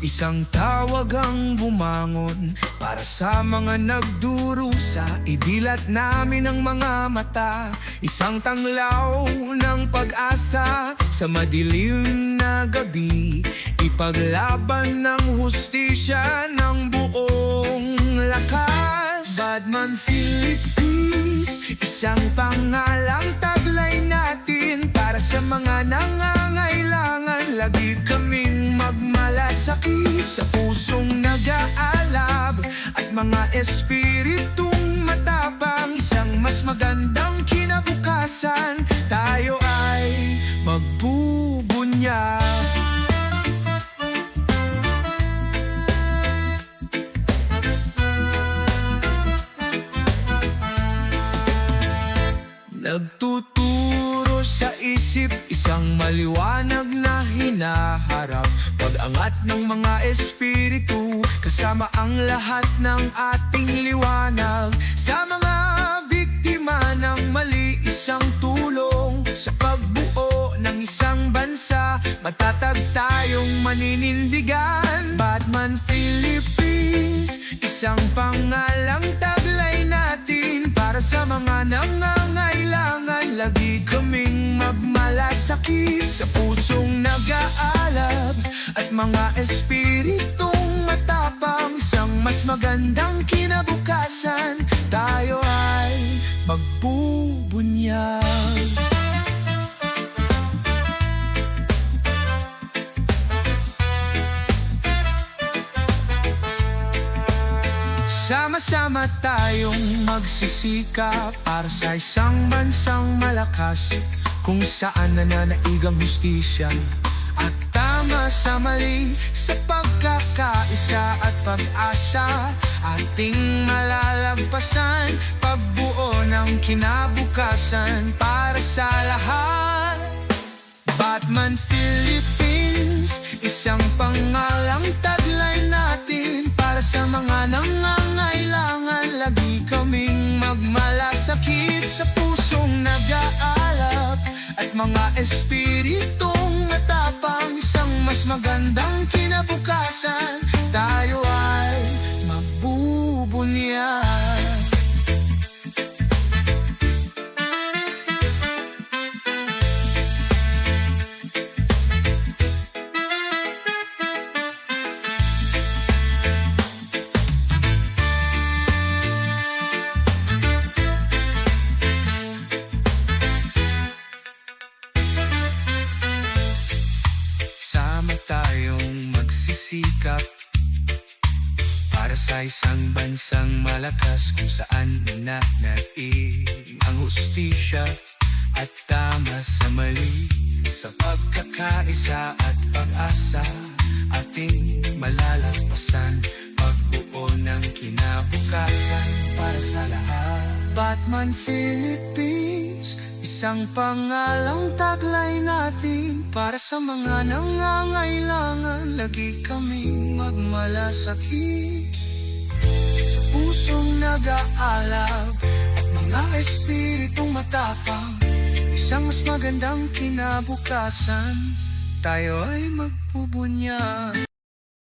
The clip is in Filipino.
Isang tawag ang bumangon para sa mga nagdurusa. Idilat namin ang mga mata, isang tanglaw ng pag-asa sa madilim na gabi. Ipaglaban ng hustisya ng buong lakas. Batman Philippines, isang pangalang taglay natin para sa mga nangangailangan. Lagi kaming magmalasakit sa pusong nag-aalab at mga espiritong matapang. Isang mas magandang kinabukasan, tayo ay magbubunyag. Nagtuturo sa isip, isang maliwanag na hinaharap. Pag-angat ng mga espiritu, kasama ang lahat ng ating liwanag. Sa mga biktima ng mali, isang tulong sa pagbuo ng isang bansa. Matatag tayong maninindigan. Batman Philippines, isang pangalang taglay natin para sa mga nangangailangan. Lagi kaming magmalasakit sa pusong nag-aalab at mga espiritong matapang. Isang mas magandang kinabukasan, tayo ay magbubunyag. Sama-sama tayong magsisikap para sa isang bansang malakas, kung saan nananaigang hustisya at tama sa mali. Sa pagkakaisa at pag-asa, ating malalagpasan. Pagbuo ng kinabukasan para sa lahat. Batman Philippines, isang pangalang taglay natin para sa mga nangangailangan. Lagi kaming magmalasakit sa pusong nag-aalab at mga espiritong matapang. Isang mas magandang kinabukasan, tayo ay magbubunyag. Tayong magsisikap para sa isang bansang malakas, kung saan nananaig ang hustisya at tama sa mali. Sa pagkakaisa at pag-asa, ating malalagpasan. Pagbuo ng kinabukasan para sa lahat. Batman Philippines, isang pangalang taglay natin para sa mga nangangailangan. Lagi kaming magmalasakit sa pusong nag-aalab at mga espiritong matapang. Isang mas magandang kinabukasan, tayo ay magbubunyag.